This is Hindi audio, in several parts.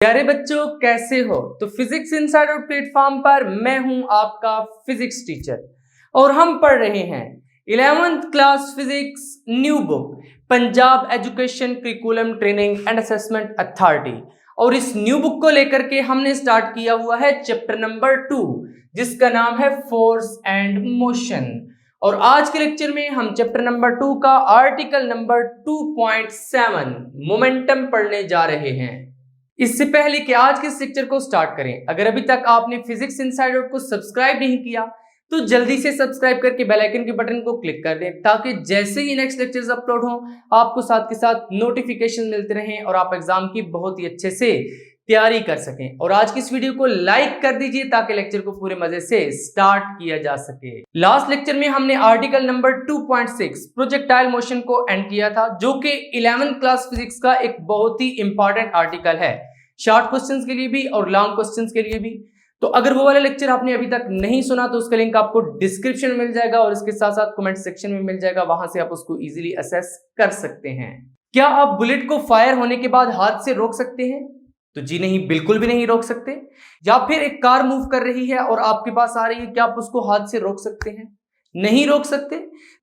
प्यारे बच्चों, कैसे हो? तो फिजिक्स इनसाइडर प्लेटफॉर्म पर मैं हूं आपका फिजिक्स टीचर और हम पढ़ रहे हैं 11th class physics new book Punjab education curriculum training and assessment authority. और इस न्यू बुक को लेकर के हमने स्टार्ट किया हुआ है चैप्टर नंबर 2, जिसका नाम है फोर्स एंड मोशन। और आज के लेक्चर में हम चैप्टर नंबर 2 का आर्टिकल नंबर 2.7 मोमेंटम पढ़ने जा रहे हैं। इससे पहले कि आज के इस लेक्चर को स्टार्ट करें, अगर अभी तक आपने फिजिक्स इनसाइडर को सब्सक्राइब नहीं किया तो जल्दी से सब्सक्राइब करके बेल आइकन के बटन को क्लिक कर दें, ताकि जैसे ही नेक्स्ट लेक्चर्स अपलोड हो आपको साथ के साथ नोटिफिकेशन मिलते रहें और आप एग्जाम की बहुत ही अच्छे से तैयारी कर सकें। और आज की इस वीडियो को लाइक कर दीजिए ताकि लेक्चर को पूरे मजे से स्टार्ट किया जा सके। लास्ट लेक्चर में हमने आर्टिकल नंबर 2.6 प्रोजेक्टाइल मोशन को एंड किया था, जो कि 11th क्लास फिजिक्स का एक बहुत ही इंपॉर्टेंट आर्टिकल है, शॉर्ट क्वेश्चंस के लिए भी और लॉन्ग क्वेश्चंस के लिए भी। तो अगर वो वाला लेक्चर आपने अभी तक नहीं सुना तो उसका लिंक आपको डिस्क्रिप्शन में मिल जाएगा और इसके साथ साथ कमेंट सेक्शन में मिल जाएगा, वहां से आप उसको इजीली असेस कर सकते हैं। क्या आप बुलेट को फायर होने के बाद हाथ से रोक सकते हैं? तो जी नहीं, बिल्कुल भी नहीं रोक सकते। या फिर एक कार मूव कर रही है और आपके पास आ रही है, क्या आप उसको हाथ से रोक सकते हैं? नहीं रोक सकते।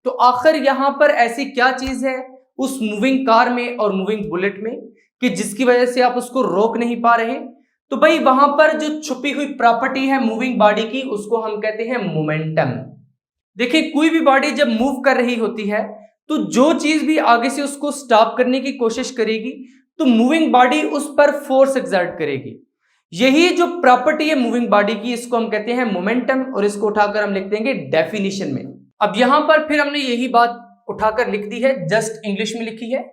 तो आखिर यहां पर ऐसी क्या चीज है उस मूविंग कार में और मूविंग बुलेट में कि जिसकी वजह से आप उसको रोक नहीं पा रहे? तो भाई वहां पर जो छुपी हुई प्रॉपर्टी है मूविंग बॉडी की, उसको हम कहते हैं मोमेंटम। देखिए, कोई भी बॉडी जब मूव कर रही होती है तो जो चीज भी आगे से उसको स्टॉप करने की कोशिश करेगी तो मूविंग बॉडी उस पर फोर्स एक्सर्ट करेगी। यही जो प्रॉपर्टी है मूविंग बॉडी की, इसको हम कहते हैं मोमेंटम, और इसको उठाकर हम लिख देंगे डेफिनेशन में। अब यहां पर फिर हमने यही बात उठाकर लिख दी है, जस्ट इंग्लिश में लिखी है।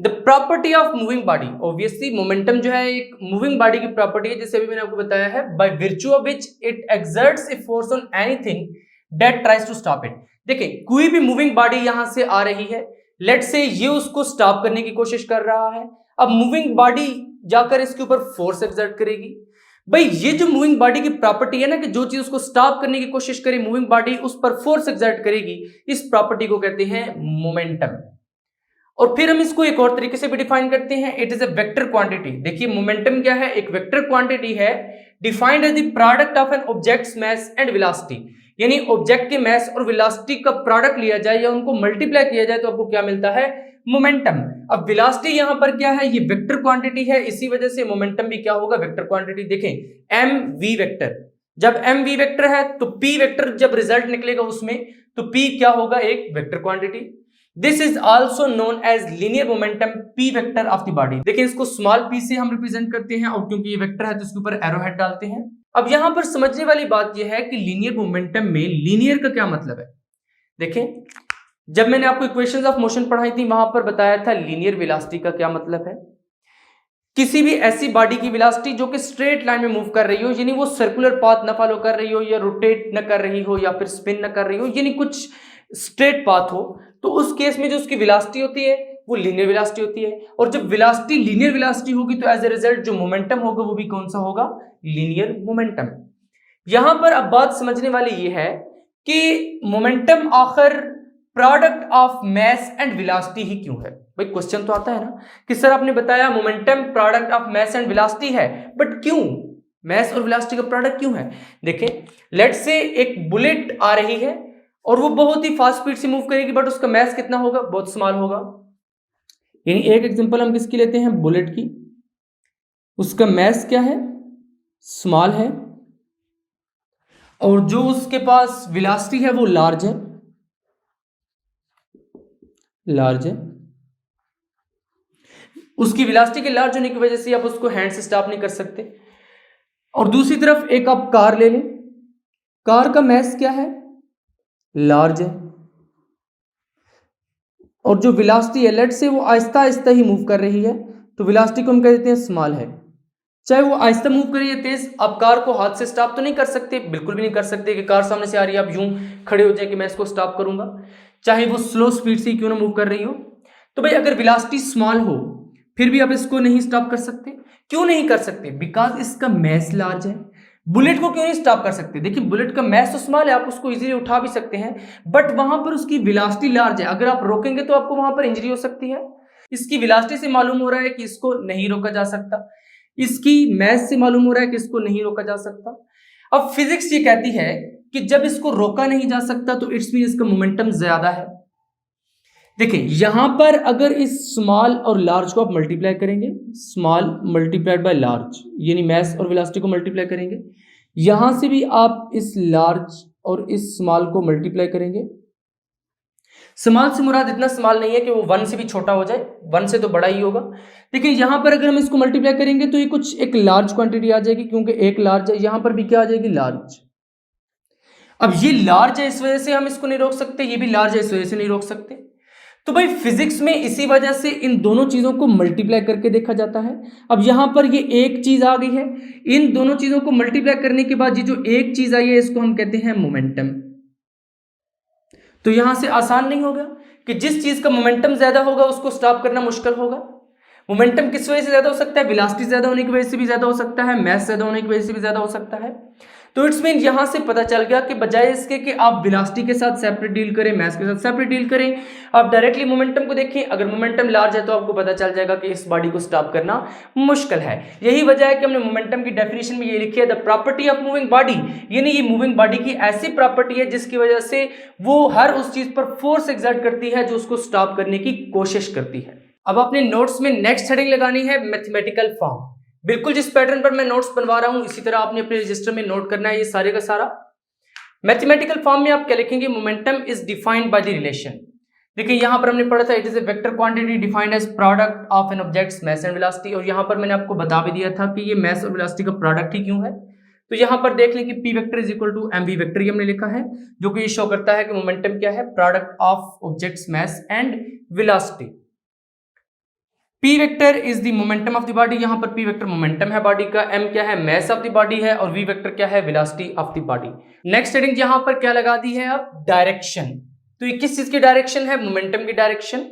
The property of moving body, obviously momentum जो है एक मूविंग बॉडी की प्रॉपर्टी है, जैसे अभी मैंने आपको बताया है, by virtue of which it exerts a force on anything that tries to stop it. देखिए, कोई भी मूविंग बॉडी यहां से आ रही है, लेट्स से ये उसको स्टॉप करने की कोशिश कर रहा है। अब मूविंग बॉडी जाकर इसके ऊपर फोर्स एक्सर्ट करेगी। भाई ये जो मूविंग बॉडी की प्रॉपर्टी है ना, कि जो चीज उसको स्टॉप करने की कोशिश करे मूविंग बॉडी उस पर फोर्स एक्सर्ट करेगी, इस प्रॉपर्टी को कहते हैं मोमेंटम। और फिर हम इसको एक और तरीके से भी डिफाइन करते हैं, it is a vector quantity. देखिए, मोमेंटम क्या है? एक वेक्टर क्वांटिटी है, defined as the product of an object's mass and velocity. यानी ऑब्जेक्ट के मास और वेलोसिटी का प्रोडक्ट लिया जाए या उनको मल्टीप्लाई किया जाए तो आपको क्या मिलता है? मोमेंटम। अब वेलोसिटी यहां पर क्या है? ये वेक्टर क्वांटिटी है, इसी वजह से मोमेंटम भी क्या होगा? Vector quantity. देखें, एम वी वेक्टर, जब एम वी वेक्टर है तो पी वेक्टर जब रिजल्ट निकलेगा उसमें, तो पी क्या होगा? एक vector quantity. This is also known as linear momentum P vector of the body. देखिए, इसको स्मॉल पी से हम रिप्रेजेंट करते हैं, और क्योंकि ये वेक्टर है तो इसके ऊपर एरो हेड डालते हैं। अब यहां पर समझने वाली बात यह है कि लीनियर मोमेंटम में लीनियर का क्या मतलब है। देखें, जब मैंने आपको इक्वेशंस ऑफ मोशन पढ़ाई थी वहां पर बताया था लीनियर वेलोसिटी का क्या मतलब है। किसी भी ऐसी बॉडी की वेलोसिटी जो कि स्ट्रेट लाइन में मूव कर रही हो, यानी वो सर्कुलर पाथ न फॉलो कर रही हो या रोटेट न कर रही हो या फिर स्पिन न कर रही हो, यानी कुछ स्ट्रेट पाथ हो, तो उस केस में जो उसकी वेलोसिटी होती है वो लीनियर वेलोसिटी होती है। और जब वेलोसिटी लीनियर वेलोसिटी होगी तो एज ए रिजल्ट जो मोमेंटम होगा वो भी कौन सा होगा? Linear momentum. यहां पर अब बात समझने वाली ये है कि मोमेंटम आखिर product of mass and velocity ही क्यों है। भाई क्वेश्चन तो आता है ना कि सर आपने बताया momentum product of mass and velocity है, बट क्यों? मास और वेलोसिटी का प्रोडक्ट क्यों है? देखिए, लेट्स से एक बुलेट आ रही है और वो बहुत ही फास्ट स्पीड से मूव करेगी, बट उसका मास कितना होगा? बहुत स्मॉल होगा। यानी एक एग्जांपल हम किसकी लेते हैं? बुलेट की। उसका मास क्या है? स्मॉल है, और जो उसके पास वेलोसिटी है वो लार्ज है, लार्ज है। उसकी वेलोसिटी के लार्ज होने की वजह से आप उसको हैंड से स्टॉप नहीं कर सकते। और दूसरी तरफ एक आप कार ले लें, कार का मास क्या है? लार्ज है, और जो वेलोसिटी है लेट्स से वो आहिस्ता आहिस्ता ही मूव कर रही है, तो वेलोसिटी को हम कह देते हैं स्मॉल है। चाहे वो आहिस्ता मूव कर रही है तेज, आप कार को हाथ से स्टॉप तो नहीं कर सकते, बिल्कुल भी नहीं कर सकते कि कार सामने से आ रही है आप यूं खड़े हो जाए कि मैं इसको स्टॉप करूंगा, चाहे वो स्लो स्पीड से क्यों ना मूव कर रही हो। तो भाई अगर वेलोसिटी स्मॉल हो फिर भी आप इसको नहीं स्टॉप कर सकते। क्यों नहीं कर सकते? बिकॉज इसका मास लार्ज है। बुलेट को क्यों नहीं स्टॉप कर सकते? देखिए, बुलेट का मास तो स्मॉल है, आप उसको इजीली उठा भी सकते हैं, बट वहां पर उसकी वेलोसिटी लार्ज है। अगर आप रोकेंगे तो आपको वहां पर इंजरी हो सकती है। इसकी वेलोसिटी से मालूम हो रहा है कि इसको नहीं रोका जा सकता। इसकी मैथ से मालूम हो रहा है कि इसको नहीं रोका जा सकता। अब फिजिक्स ये कहती है कि जब इसको रोका नहीं जा सकता तो इट्स मीन इसका मोमेंटम ज्यादा है। देखिए यहां पर अगर इस स्मॉल और लार्ज को आप मल्टीप्लाई करेंगे, स्मॉल मल्टीप्लाइड बाय लार्ज यानी मास और वेलोसिटी को मल्टीप्लाई करेंगे, यहां से भी आप इस लार्ज और इस स्मॉल को मल्टीप्लाई करेंगे। स्मॉल से मुराद इतना स्मॉल नहीं है कि वो 1 से भी छोटा हो जाए, 1 से तो बड़ा ही होगा। देखिए यहां पर अगर हम इसको मल्टीप्लाई करेंगे तो ये कुछ एक लार्ज क्वांटिटी आ जाएगी, क्योंकि एक लार्ज है, यहां पर भी क्या आ जाएगी, लार्ज। अब ये लार्ज है इस वजह से हम इसको नहीं रोक सकते, ये भी लार्ज है इस वजह से नहीं रोक सकते। तो भाई फिजिक्स में इसी वजह से इन दोनों चीजों को मल्टीप्लाई करके देखा जाता है। अब यहां पर ये एक चीज आ गई है, इन दोनों चीजों को मल्टीप्लाई करने के बाद ये जो एक चीज आई है इसको हम कहते हैं मोमेंटम। तो यहां से आसान नहीं होगा कि जिस चीज का मोमेंटम ज्यादा होगा उसको स्टॉप करना मुश्किल होगा। मोमेंटम किस वजह से ज्यादा हो सकता है, वेलोसिटी ज्यादा होने की वजह से भी ज्यादा हो सकता है, मास ज्यादा होने की वजह से भी ज्यादा हो सकता है। तो इट्स मीन यहां से पता चल गया कि बजाय इसके कि आप वेलोसिटी के साथ सेपरेट डील करें, मास के साथ सेपरेट डील करें, आप डायरेक्टली मोमेंटम को देखें। अगर मोमेंटम लार्ज है तो आपको पता चल जाएगा कि इस बॉडी को स्टॉप करना मुश्किल है। यही वजह है कि हमने मोमेंटम की डेफिनेशन में ये लिखी है, the property of moving body, यानी ये मूविंग बॉडी की ऐसी प्रॉपर्टी है जिसकी वजह से वो हर उस चीज पर फोर्स एक्सर्ट करती है जो उसको स्टॉप करने की कोशिश करती है। अब अपने नोट्स में नेक्स्ट हेडिंग लगानी है मैथमेटिकल फॉर्म। बिल्कुल जिस पैटर्न पर मैं नोट्स बनवा रहा हूं इसी तरह आपने अपने रजिस्टर में नोट करना है ये सारे का सारा। मैथमेटिकल फॉर्म में आप क्या लिखेंगे, momentum is defined by the relation. देखिए यहां पर हमने पढ़ा था it is a vector quantity defined as product of an object's mass and velocity, और यहां पर मैंने आपको बता भी दिया था कि ये मास और वेलोसिटी का प्रोडक्ट ही क्यों है। तो यहां पर देख लें कि P vector is equal to M V vector, ये हमने लिखा है, जो कि ये शो करता है कि मोमेंटम क्या है, product of objects mass and velocity. P vector is the momentum of the body, यहां पर P वेक्टर मोमेंटम है बॉडी का, M क्या है, मास ऑफ द बॉडी है, और V वेक्टर क्या है, velocity of the body. Next heading यहां पर क्या लगा दी है अब, डायरेक्शन। तो ये किस चीज की डायरेक्शन है, मोमेंटम की direction.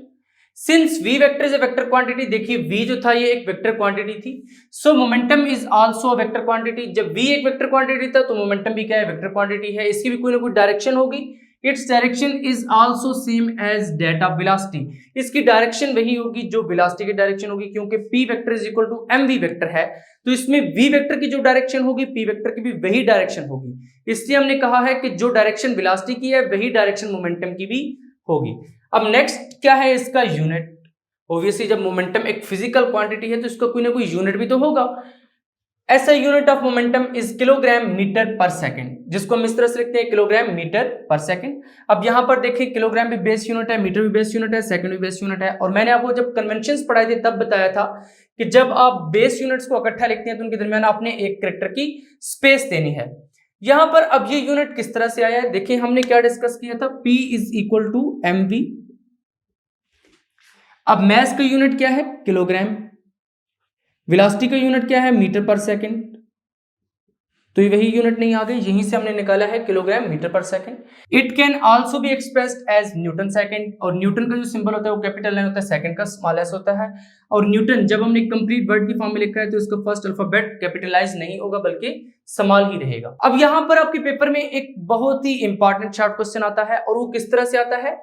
Since V vector is a vector quantity, देखिए V जो था ये एक वेक्टर क्वांटिटी थी, सो momentum is also a vector quantity. जब V एक वेक्टर क्वांटिटी था तो मोमेंटम भी क्या है, वेक्टर क्वांटिटी है, इसकी भी कोई ना कोई डायरेक्शन होगी। Its direction is also same as that of velocity, इसकी डायरेक्शन वही होगी जो वेलोसिटी की डायरेक्शन होगी, क्योंकि P vector is equal to mv vector है, तो इसमें V वेक्टर की जो डायरेक्शन होगी P वेक्टर की भी वही डायरेक्शन होगी। इसलिए हमने कहा है कि जो डायरेक्शन वेलोसिटी की है वही डायरेक्शन मोमेंटम की भी होगी। अब नेक्स्ट क्या है इसका यूनिट। ऑब्वियसली जब मोमेंटम एक फिजिकल क्वांटिटी है तो इसका कोई ना कोई यूनिट भी तो होगा। ऐसा unit of momentum is kilogram metre per second, जिसको हम इस तरह से लिखते हैं किलोग्राम मीटर पर सेकंड। अब यहां पर देखिए किलोग्राम भी बेस यूनिट है, मीटर भी बेस यूनिट है, सेकंड भी बेस यूनिट है, और मैंने आपको जब कन्वेंशंस पढ़ाए थे तब बताया था कि जब आप बेस यूनिट्स को इकट्ठा लिखते हैं तो उनके दरमियान आपने एक कैरेक्टर की स्पेस देनी है। यहां पर अब ये यूनिट किस तरह से आया है, देखिए हमने क्या डिस्कस किया था, P is equal to mv। अब मास का यूनिट क्या है, किलोग्राम, वेलोसिटी का यूनिट क्या है, मीटर पर सेकंड, तो ये वही यूनिट नहीं आ गई, यहीं से हमने निकाला है kilogram metre per second. It can also be expressed as Newton second, और न्यूटन का जो सिंबल होता है वो कैपिटल एन होता है, सेकंड का स्मॉल एस होता है। और न्यूटन जब हमने कंप्लीट वर्ड की फॉर्म में लिखा है तो इसका फर्स्ट अल्फाबेट कैपिटलाइज नहीं होगा बल्कि स्मॉल ही रहेगा। अब यहां पर आपके पेपर में एक बहुत ही इंपॉर्टेंट शॉर्ट क्वेश्चन आता है, और वो किस तरह से आता है,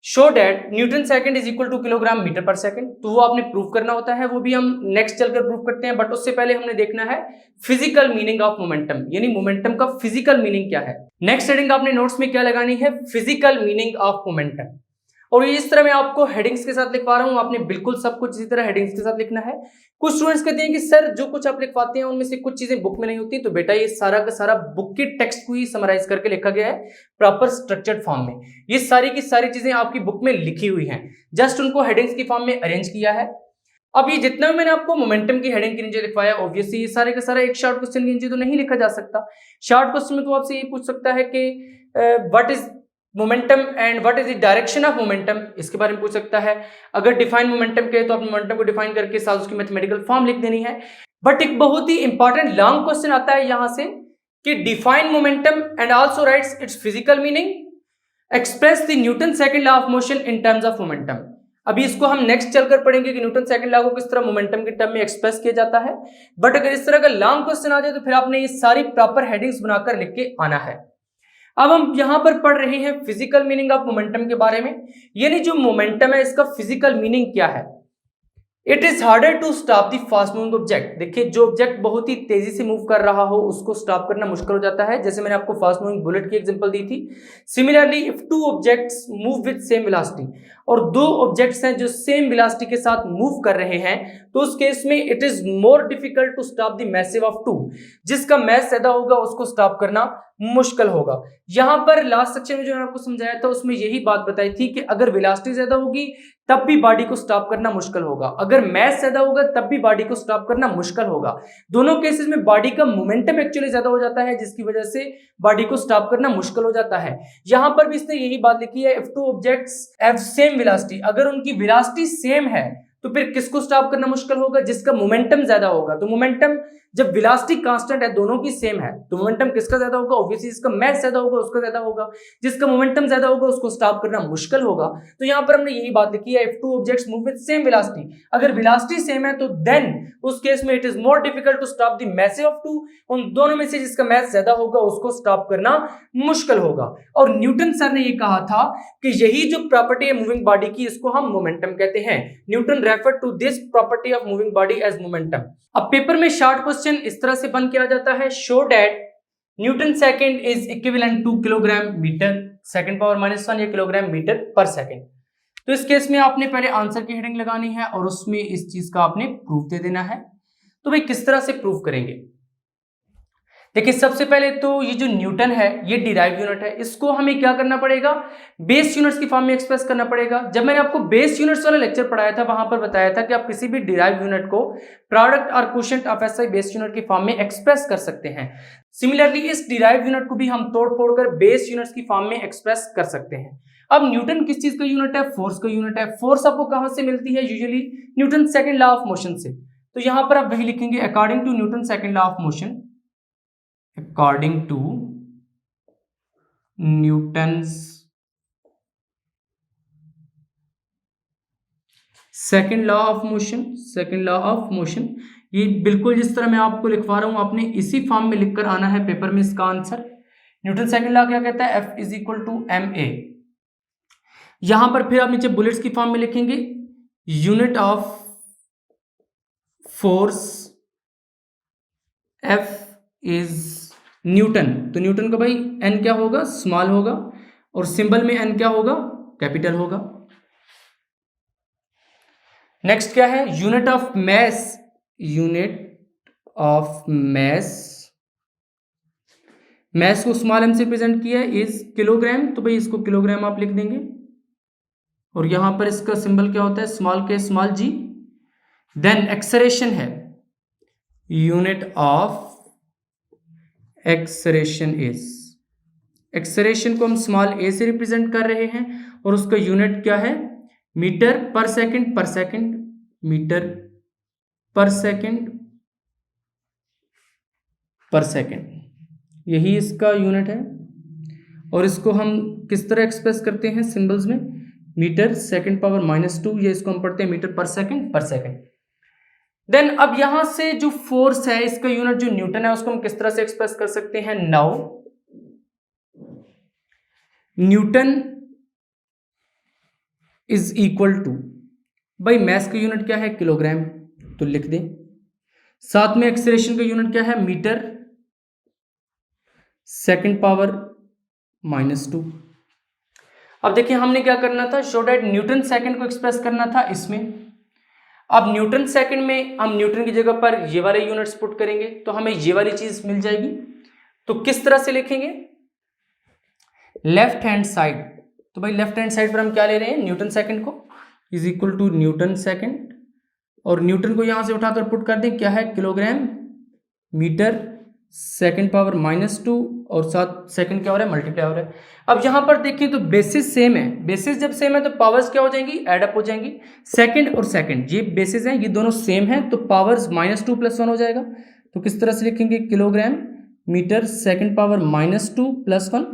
show that newton second is equal to kilogram metre per second. तो वो आपने प्रूव करना होता है, वो भी हम नेक्स्ट चलकर प्रूव करते हैं, बट उससे पहले हमने देखना है फिजिकल मीनिंग ऑफ मोमेंटम, यानी मोमेंटम का फिजिकल मीनिंग क्या है। नेक्स्ट हेडिंग आपने नोट्स में क्या लगानी है, फिजिकल मीनिंग ऑफ मोमेंटम। और इस तरह मैं आपको हेडिंग्स के साथ लिखवा रहा हूं, आपने बिल्कुल सब कुछ इसी तरह हेडिंग्स के साथ लिखना है। कुछ स्टूडेंट्स कहते हैं कि सर जो कुछ आप लिखवाते हैं उनमें से कुछ चीजें बुक में नहीं होती, तो बेटा ये सारा का सारा बुक के टेक्स्ट को ही समराइज करके लिखा गया है प्रॉपर स्ट्रक्चर्ड फॉर्म में। ये सारी की सारी चीजें आपकी बुक में लिखी हुई हैं, जस्ट उनको हेडिंग्स की फॉर्म में अरेंज किया है। अब ये जितना भी मैंने आपको मोमेंटम की हेडिंग के नीचे लिखवाया, ऑब्वियसली ये सारे का सारा एक शॉर्ट क्वेश्चन के नीचे तो नहीं लिखा जा सकता। शॉर्ट क्वेश्चन में तो आपसे ये पूछ सकता है कि what is momentum and what is the direction of momentum, इसके बारे में पूछ सकता है। अगर डिफाइन मोमेंटम के तो आप मोमेंटम को डिफाइन करके साथ उसकी मैथमेटिकल फॉर्म लिख देनी है। बट एक बहुत ही इंपॉर्टेंट लॉन्ग क्वेश्चन आता है यहां से कि define momentum and also rights it's physical meaning, express the Newton second law of motion in terms of momentum. अभी इसको हम नेक्स्ट चलकर पढ़ेंगे कि न्यूटन सेकंड लॉ को किस तरह मोमेंटम के टर्म में एक्सप्रेस किया जाता है। बट अगर इस तरह का लॉन्ग क्वेश्चन आ जाए तो फिर आपने ये सारी प्रॉपर हेडिंग्स बनाकर लिख के आना है। अब हम यहां पर पढ़ रहे हैं फिजिकल मीनिंग ऑफ मोमेंटम के बारे में, यानी जो मोमेंटम है इसका फिजिकल मीनिंग क्या है। It is harder to stop the fast moving object. देखिए जो ऑब्जेक्ट बहुत ही तेजी से मूव कर रहा हो उसको स्टॉप करना मुश्किल हो जाता है, जैसे मैंने आपको फास्ट मूविंग बुलेट की एग्जांपल दी थी। Similarly if two objects move with same velocity, और दो ऑब्जेक्ट्स हैं जो सेम वेलोसिटी के साथ मूव कर रहे हैं, तो उस केस में it is more difficult to stop the massive of two. जिसका मैस ज्यादा होगा उसको स्टॉप करना मुश्किल होगा। यहां पर लास्ट सेक्शन में जो मैंने आपको समझाया था उसमें यही बात बताई थी कि अगर वेलोसिटी ज्यादा होगी तब भी बॉडी को स्टॉप करना मुश्किल होगा, अगर मैस ज्यादा होगा तब भी बॉडी को स्टॉप करना मुश्किल होगा। दोनों केसेस में बॉडी का मोमेंटम एक्चुअली ज्यादा हो जाता है, जिसकी वजह से बॉडी को स्टॉप करना मुश्किल हो जाता है। यहां पर भी इसने यही बात लिखी है, if two objects have same velocity, अगर उनकी वेलोसिटी सेम है तो फिर किसको स्टॉप करना मुश्किल होगा? जिसका मोमेंटम ज्यादा होगा। तो मोमेंटम जब वेलोसिटी कांस्टेंट है, दोनों की सेम है, तो मोमेंटम किसका ज्यादा होगा? ऑब्वियसली जिसका मैस ज्यादा होगा उसका ज्यादा होगा। जिसका मोमेंटम ज्यादा होगा उसको स्टॉप करना मुश्किल होगा। तो यहां पर हमने यही बात लिखी है, if two objects move with same velocity, अगर वेलोसिटी सेम है तो देन उस केस में it is more difficult to stop the mass of two, उन दोनों में से जिसका मैस ज्यादा होगा उसको स्टॉप करना मुश्किल होगा। और न्यूटन सर ने ये कहा था कि यही जो प्रॉपर्टी है मूविंग बॉडी की, इसको हम मोमेंटम कहते हैं। Newton refer to this property of moving body as momentum. अब पेपर में शॉर्ट क्वेश्चन इस तरह से बन के आ जाता है, show that newton second is equivalent to kilogram metre second power -1 या किलोग्राम मीटर पर सेकंड। तो इस केस में आपने पहले आंसर की हेडिंग लगानी है और उसमें इस चीज का आपने प्रूफ दे देना है। तो भाई किस तरह से प्रूफ करेंगे? देखिए सबसे पहले तो ये जो न्यूटन है ये डिराइव यूनिट है, इसको हमें क्या करना पड़ेगा? बेस यूनिट्स की फॉर्म में एक्सप्रेस करना पड़ेगा। जब मैंने आपको बेस यूनिट्स वाला लेक्चर पढ़ाया था वहां पर बताया था कि आप किसी भी डिराइव यूनिट को प्रोडक्ट और quotient of SI base unit की फॉर्म में एक्सप्रेस कर सकते हैं। सिमिलरली इस डिराइव यूनिट को भी हम तोड़ फोड़ कर बेस यूनिट्स की फॉर्म में एक्सप्रेस कर सकते हैं। अब न्यूटन किस चीज का यूनिट है? फोर्स का यूनिट है। फोर्स आपको कहां से मिलती है? Usually Newton second law of motion से। तो यहां पर आप वही लिखेंगे, according to Newton second law of motion, according to Newton's second law of motion, ये बिल्कुल जिस तरह मैं आपको लिखवा रहा हूं आपने इसी फॉर्म में लिखकर आना है पेपर में इसका आंसर। न्यूटन सेकंड लॉ क्या कहता है? F is equal to ma। यहां पर फिर आप नीचे बुलेट्स की फॉर्म में लिखेंगे, unit of force F is Newton. तो न्यूटन का भाई एन क्या होगा? स्मॉल होगा, और सिंबल में एन क्या होगा? कैपिटल होगा। नेक्स्ट क्या है? यूनिट ऑफ मैस, मैस को स्मॉल एम से प्रेजेंट किया है, इज किलोग्राम। तो भाई इसको किलोग्राम आप लिख देंगे, और यहां पर इसका सिंबल क्या होता है? स्मॉल के स्मॉल जी। देन एक्सेलरेशन है, यूनिट ऑफ एक्सेलरेशन को हम स्मॉल ए से रिप्रेजेंट कर रहे हैं, और उसका यूनिट क्या है? Metre per second, metre per second, यही इसका यूनिट है। और इसको हम किस तरह एक्सप्रेस करते हैं? सिंबल्स में, मीटर सेकंड पावर -2, ये इसको हम पढ़ते हैं मीटर पर सेकंड। देन अब यहां से जो फोर्स है इसका यूनिट जो न्यूटन है उसको हम किस तरह से एक्सप्रेस कर सकते हैं? Now newton is equal to, भाई मैस का यूनिट क्या है? किलोग्राम, तो लिख दें। साथ में एक्सेलरेशन का यूनिट क्या है? Metre second power -2। अब देखिए हमने क्या करना था, शो दैट न्यूटन सेकंड को एक्सप्रेस करना था इसमें। अब न्यूटन सेकंड में हम न्यूटन की जगह पर ये वाले यूनिट्स पुट करेंगे तो हमें ये वाली चीज मिल जाएगी। तो किस तरह से लिखेंगे? लेफ्ट हैंड साइड, तो भाई लेफ्ट हैंड साइड पर हम क्या ले रहे हैं? न्यूटन सेकंड को is equal to Newton second, और न्यूटन को यहां से उठाकर पुट कर दें, क्या है? किलोग्राम मीटर सेकंड पावर -2, और साथ सेकंड क्या हो रहा है? मल्टीप्लाई हो रहा है। अब यहां पर देखिए तो बेसिस सेम है, बेसिस जब सेम है तो पावर्स क्या हो जाएंगी? एड अप हो जाएंगी। सेकंड और सेकंड ये बेसिस हैं, ये दोनों सेम हैं, तो पावर्स -2 + 1 हो जाएगा। तो किस तरह से लिखेंगे? Kilogram metre second power -2 + 1।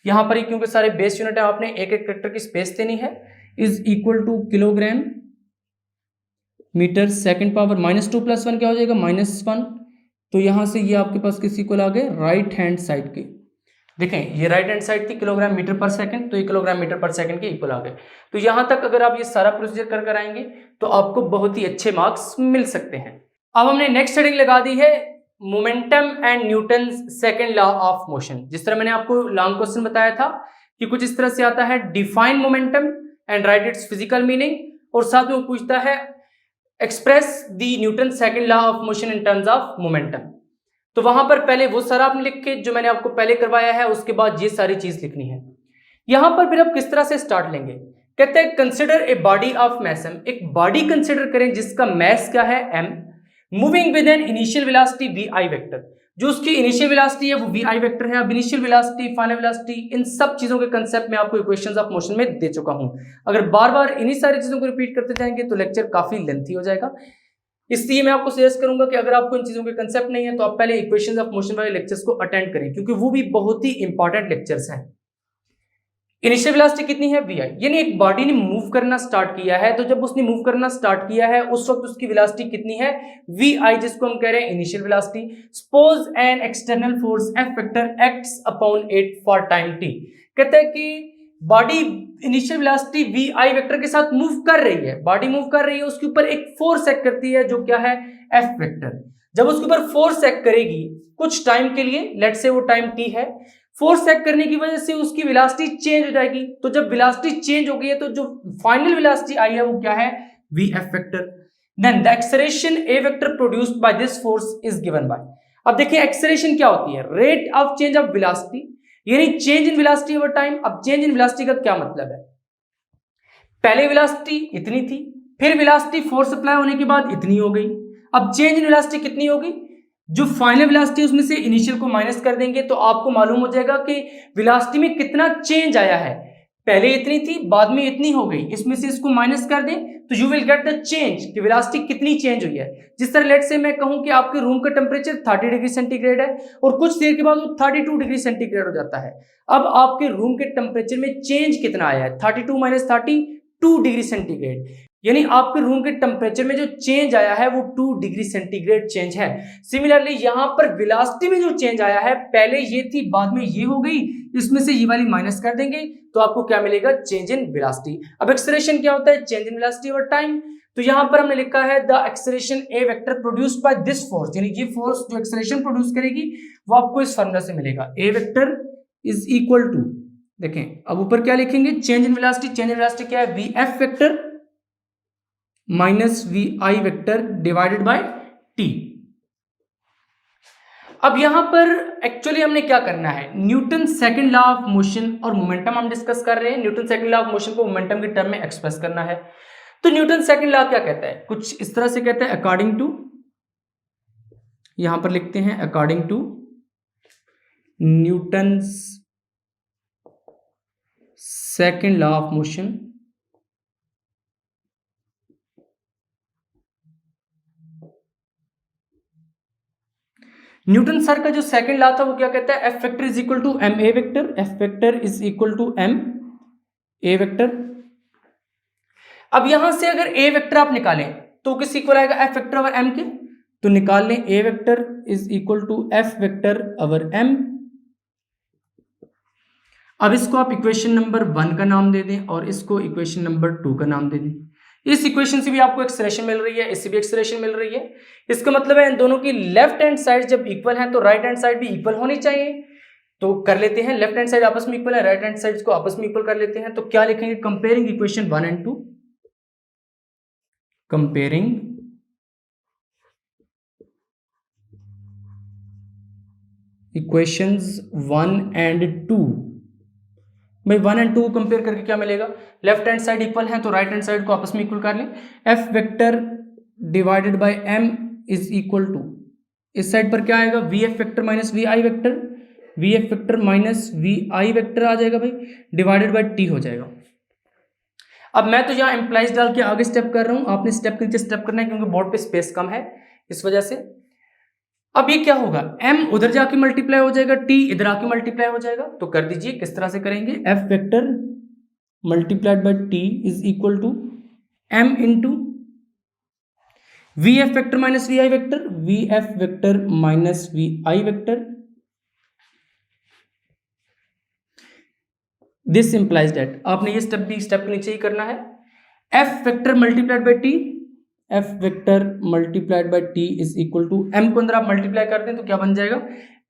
यहां पर क्योंकि सारे बेस यूनिट है आपने एक एक फैक्टर की स्पेस देनी है, is equal to kilogram metre second power -2 + 1 क्या हो जाएगा? -1। तो यहां से ये आपके पास किस इक्वल आ गए? राइट हैंड साइड के। देखें ये राइट हैंड साइड थी किलोग्राम मीटर पर सेकंड, तो ये किलोग्राम मीटर पर सेकंड के इक्वल आ गए। तो यहां तक अगर आप ये सारा प्रोसीजर कर कर आएंगे तो आपको बहुत ही अच्छे मार्क्स मिल सकते हैं। अब हमने नेक्स्ट हेडिंग लगा दी है momentum and Newton second law of motion. जिस तरह मैंने आपको लॉन्ग क्वेश्चन बताया था कि कुछ इस तरह से आता है, define momentum and right it's physical meaning, और साथ में वो पूछता है express the Newton second law of motion in terms of momentum. तो वहां पर पहले वो सारा आपने लिख के जो मैंने आपको पहले करवाया है, उसके बाद ये सारी चीज लिखनी है। यहां पर फिर आप किस तरह से स्टार्ट लेंगे, कहते हैं consider a body of mass m, एक बॉडी कंसिडर करें जिसका मैस क्या है m, moving with an initial velocity V I vector, जो उसकी इनिशियल वेलोसिटी है वो वी आई वेक्टर है। अब इनिशियल वेलोसिटी, फाइनल वेलोसिटी, इन सब चीजों के कंसेप्ट में आपको इक्वेशंस ऑफ मोशन में दे चुका हूं। अगर बार बार इन्हीं सारी चीजों को रिपीट करते जाएंगे तो लेक्चर काफी लेंथी हो जाएगा, इसलिए मैं आपको सजेस्ट करूंगा कि अगर आपको इन चीजों के कंसेप्ट नहीं है तो आप पहले इक्वेशंस ऑफ मोशन वाले लेक्चर्स को अटेंड करें, क्योंकि वो भी बहुत ही इंपॉर्टेंट लेक्चर्स हैं। इनिशियल वेलोसिटी कितनी है वी आई, यानी एक बॉडी ने मूव करना स्टार्ट किया है, तो जब उसने मूव करना स्टार्ट किया है उस वक्त उसकी वेलोसिटी कितनी है वी आई, जिसको हम कह रहे हैं initial velocity. Suppose an external force F vector acts upon it for time T, कहते हैं कि body initial velocity V I vector के साथ मूव कर रही है, बॉडी मूव कर रही है, उसके ऊपर एक फोर्स एक्ट करती है जो क्या है एफ वेक्टर। जब उसके ऊपर फोर्स एक्ट करेगी कुछ टाइम के लिए, लेट से वो टाइम टी है, फोर्स एक्ट करने की वजह से उसकी वेलोसिटी चेंज हो जाएगी। तो जब वेलोसिटी चेंज हो गई है तो जो फाइनल वेलोसिटी आई है वो क्या है V F vector. Then the acceleration A vector produced by this force is given by, अब देखिए एक्सेलरेशन क्या होती है, rate of change of velocity, यानी change in velocity over time. अब चेंज इन वेलोसिटी का क्या मतलब है, पहले वेलोसिटी इतनी थी, फिर वेलोसिटी फोर्स अप्लाई होने के बाद इतनी हो गई, अब चेंज इन वेलोसिटी कितनी होगी, जो फाइनल वेलोसिटी उसमें से इनिशियल को माइनस कर देंगे तो आपको मालूम हो जाएगा कि वेलोसिटी में कितना चेंज आया है। पहले इतनी थी, बाद में इतनी हो गई, इसमें से इसको माइनस कर दें तो you will get the change कि वेलोसिटी कितनी चेंज हुई है। जिस तरह लेट से मैं कहूं कि आपके रूम का टेम्परेचर 30 डिग्री सेंटीग्रेड है और कुछ देर के बाद वो 32 डिग्री सेंटीग्रेड हो जाता है। अब आपके रूम के टेम्परेचर में चेंज कितना आया है, 32 माइनस 32 डिग्री सेंटीग्रेड, यानी आपके रूम के टेम्परेचर में जो चेंज आया है वो 2 डिग्री सेंटीग्रेड चेंज है। सिमिलरली यहां पर वेलोसिटी में जो चेंज आया है, पहले ये थी बाद में ये हो गई, इसमें से ये वाली माइनस कर देंगे तो आपको क्या मिलेगा चेंज इन वेलोसिटी। अब एक्सेलरेशन क्या होता है, change in velocity over time. तो यहां पर हमने लिखा है the acceleration A vector produced by this force, यानी ये फोर्स जो एक्सेलरेशन प्रोड्यूस करेगी वो आपको इस फॉर्मूला से मिलेगा, A vector is equal to, देखें अब ऊपर क्या लिखेंगे change in velocity, change in velocity क्या है V F vector minus V I vector divided by T. अब यहां पर एक्चुअली हमने क्या करना है, Newton second law of motion और मोमेंटम हम डिस्कस कर रहे हैं। Newton second law of motion को मोमेंटम के टर्म में एक्सप्रेस करना है। तो न्यूटन सेकंड लॉ क्या कहता है, कुछ इस तरह से कहता है अकॉर्डिंग टू, यहां पर लिखते हैं according to Newton second law of motion Newton sir का जो सेकंड लॉ था वो क्या कहता है, F vector is equal to M A vector, F vector is equal to M A vector. अब यहां से अगर ए वेक्टर आप निकालें तो किस इक्वल आएगा एफ वेक्टर ओवर एम के, तो निकाल लें A vector is equal to F vector over M. अब इसको आप इक्वेशन नंबर 1 का नाम दे दें और इसको इक्वेशन नंबर 2 का नाम दे दें। इस इक्वेशन से भी आपको एक्सेलरेशन मिल रही है, इससे भी एक्सेलरेशन मिल रही है। इसका मतलब है इन दोनों की लेफ्ट हैंड साइड जब इक्वल है तो राइट हैंड साइड भी इक्वल होनी चाहिए। तो कर लेते हैं, लेफ्ट हैंड साइड आपस में इक्वल है, राइट हैंड साइड को आपस में इक्वल कर लेते हैं। तो क्या लिखेंगे, comparing equation 1 and 2, comparing equations 1 and 2। भाई 1 एंड 2 कंपेयर करके क्या मिलेगा, लेफ्ट हैंड साइड इक्वल है तो राइट हैंड साइड को आपस में इक्वल कर लें। F vector divided by M is equal to, इस साइड पर क्या आएगा V F vector minus V I vector, V F vector minus V I vector आ जाएगा भाई, डिवाइडेड बाय टी हो जाएगा। अब मैं तो यहाँ एम्प्लाइज डाल के आगे स्टेप कर रहा हूँ, आपने स्टेप के नीचे स्टेप करना है क्योंकि बोर्ड पे स्पेस कम है इस वजह से। अब ये क्या होगा, m उधर जाके मल्टीप्लाई हो जाएगा, t इधर आके मल्टीप्लाई हो जाएगा। तो कर दीजिए, किस तरह से करेंगे, f vector multiplied by t is equal to m into V F vector minus V I vector, V F vector minus V I vector this implies that, आपने ये स्टेप भी स्टेप के नीचे ही करना है, F vector multiplied by T, F vector multiplied by T is equal to M को अंदर आप मल्टीप्लाई करते हैं तो क्या बन जाएगा,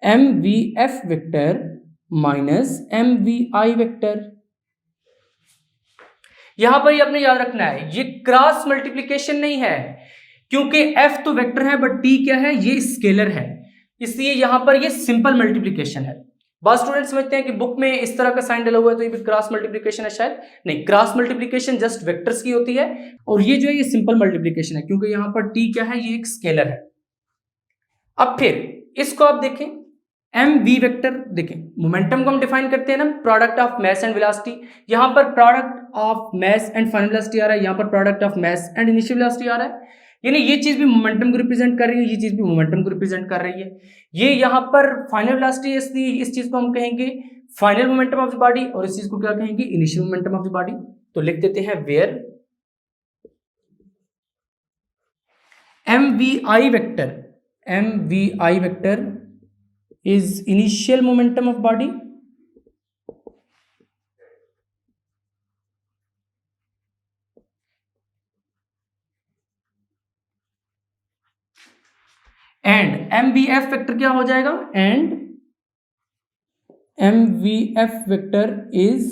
M V F vector minus M V I vector. यहां पर ये आपने याद रखना है, ये क्रॉस मल्टीप्लीकेशन नहीं है, क्योंकि एफ तो वेक्टर है बट टी क्या है, ये स्केलर है, इसलिए यहां पर ये सिंपल मल्टीप्लीकेशन है। बहुत स्टूडेंट समझते हैं कि बुक में इस तरह का साइन डला हुआ है तो ये भी क्रॉस मल्टीप्लीकेशन है, शायद नहीं, क्रॉस मल्टीप्लीकेशन जस्ट वेक्टर्स की होती है, और ये जो है ये सिंपल मल्टीप्लीकेशन है, क्योंकि यहां पर टी क्या है, ये एक स्केलर है। अब फिर इसको आप देखें, एम वी वेक्टर देखें, मोमेंटम को हम डिफाइन करते हैं ना, product of mass and velocity, यहां पर product of mass and final velocity आ रहा है, यहां पर product of mass and initial velocity आ रहा है, यानी ये चीज भी मोमेंटम को रिप्रेजेंट कर रही है, ये चीज भी मोमेंटम को रिप्रेजेंट कर रही है। ये यहां पर फाइनल वेलोसिटी, इसलिए इस चीज को हम कहेंगे final momentum of the body, और इस चीज को क्या कहेंगे, initial momentum of the body. तो लिख देते हैं where M V I vector is initial momentum of body and mvf vector क्या हो जाएगा, and mvf vector is